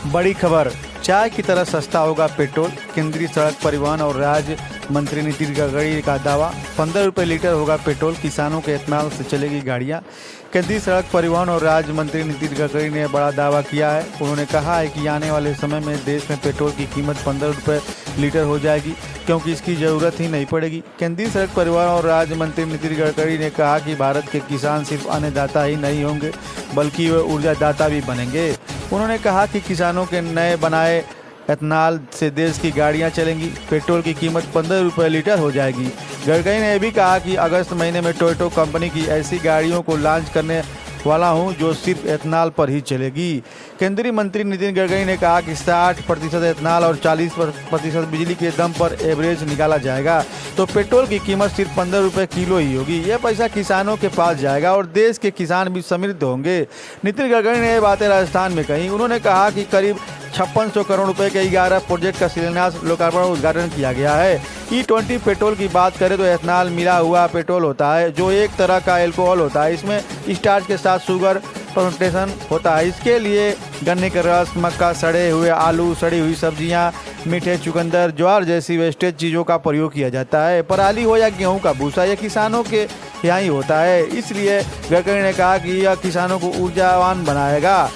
बड़ी खबर, चाय की तरह सस्ता होगा पेट्रोल। केंद्रीय सड़क परिवहन और राज्य मंत्री नितिन गडकरी का दावा। 15 रुपये लीटर होगा पेट्रोल, किसानों के इत्मीनान से चलेगी गाड़ियां। केंद्रीय सड़क परिवहन और राज्य मंत्री नितिन गडकरी ने बड़ा दावा किया है। उन्होंने कहा है कि आने वाले समय में देश में पेट्रोल की कीमत 15 रुपये लीटर हो जाएगी, क्योंकि इसकी ज़रूरत ही नहीं पड़ेगी। केंद्रीय सड़क परिवहन और राज्य मंत्री नितिन गडकरी ने कहा कि भारत के किसान सिर्फ अन्नदाता ही नहीं होंगे, बल्कि वे ऊर्जादाता भी बनेंगे। उन्होंने कहा कि किसानों के नए बनाए एथनॉल से देश की गाड़ियां चलेंगी। पेट्रोल की कीमत 15 रुपये लीटर हो जाएगी। गडकरी ने यह भी कहा कि अगस्त महीने में टोयोटा कंपनी की ऐसी गाड़ियों को लॉन्च करने वाला हूं जो सिर्फ एथनॉल पर ही चलेगी। केंद्रीय मंत्री नितिन गडकरी ने कहा कि 60% एथनॉल और 40% बिजली के दम पर एवरेज निकाला जाएगा, तो पेट्रोल की कीमत सिर्फ 15 रुपये किलो ही होगी। यह पैसा किसानों के पास जाएगा और देश के किसान भी समृद्ध होंगे। नितिन गडकरी ने यह बातें राजस्थान में कही। उन्होंने कहा कि करीब 5600 करोड़ रुपए के 11 प्रोजेक्ट का शिलान्यास, लोकार्पण और उद्घाटन किया गया है। E20 पेट्रोल की बात करें तो एथनॉल मिला हुआ पेट्रोल होता है, जो एक तरह का एल्कोहल होता है। इसमें स्टार्च के साथ शुगर फर्मेंटेशन होता है। इसके लिए गन्ने का रस, मक्का, सड़े हुए आलू, सड़ी हुई सब्जियां, मीठे चुकंदर, ज्वार जैसी वेस्टेज चीज़ों का प्रयोग किया जाता है। पराली हो या गेहूं का भूसा, यह किसानों के यहाँ ही होता है। इसलिए गडकरी ने कहा कि यह किसानों को ऊर्जावान बनाएगा।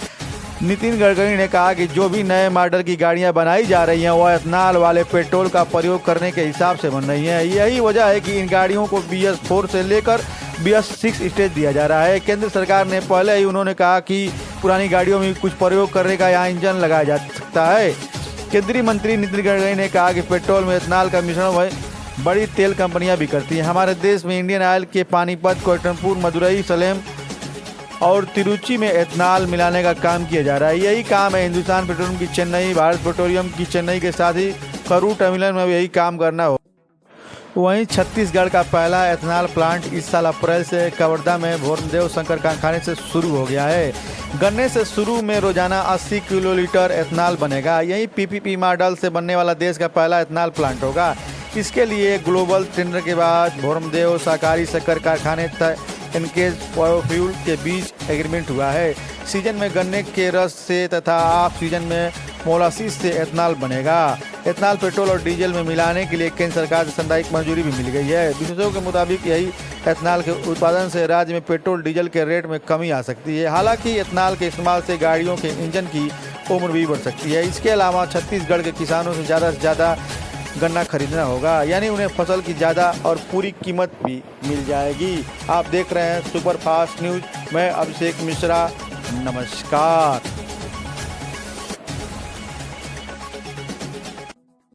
नितिन गडकरी ने कहा कि जो भी नए मॉडल की गाड़ियां बनाई जा रही हैं वह एथनॉल वाले पेट्रोल का प्रयोग करने के हिसाब से बन रही हैं। यही वजह है कि इन गाड़ियों को BS4 से लेकर BS6 स्टेज दिया जा रहा है। केंद्र सरकार ने पहले ही उन्होंने कहा कि पुरानी गाड़ियों में कुछ प्रयोग करने का यहाँ इंजन लगाया जा सकता है। केंद्रीय मंत्री नितिन गडकरी ने कहा कि पेट्रोल में एथनॉल का मिश्रण बड़ी तेल कंपनियां भी करती हैं। हमारे देश में इंडियन ऑयल के पानीपत, कोयम्बटूर, मदुरई, सलेम और तिरुचि में एथनॉल मिलाने का काम किया जा रहा है। यही काम है हिंदुस्तान पेट्रोलियम की चेन्नई, भारत पेट्रोलियम की चेन्नई के साथ ही करूर टर्मिनल में भी यही काम करना हो। वहीं छत्तीसगढ़ का पहला एथनॉल प्लांट इस साल अप्रैल से कवर्धा में भोरमदेव शंकर कारखाने से शुरू हो गया है। गन्ने से शुरू में रोजाना 80 किलोलीटर एथनॉल बनेगा। यही PPP मॉडल से बनने वाला देश का पहला एथनॉल प्लांट होगा। इसके लिए ग्लोबल टेंडर के बाद भोरमदेव सहकारी शक्कर कारखाने एनकेज बायोफ्यूल के बीच एग्रीमेंट हुआ है। सीजन में गन्ने के रस से तथा ऑफ सीजन में मोलासिस से एथनॉल बनेगा। एथनॉल पेट्रोल और डीजल में मिलाने के लिए केंद्र सरकार से संवैधानिक मंजूरी भी मिल गई है। विशेषज्ञों के मुताबिक यही एथनॉल के उत्पादन से राज्य में पेट्रोल डीजल के रेट में कमी आ सकती है। हालांकि एथनॉल के इस्तेमाल से गाड़ियों के इंजन की उम्र भी बढ़ सकती है। इसके अलावा छत्तीसगढ़ के किसानों से ज़्यादा गन्ना खरीदना होगा, यानी उन्हें फसल की ज़्यादा और पूरी कीमत भी मिल जाएगी। आप देख रहे हैं सुपर फास्ट न्यूज़। मैं अभिषेक मिश्रा, नमस्कार।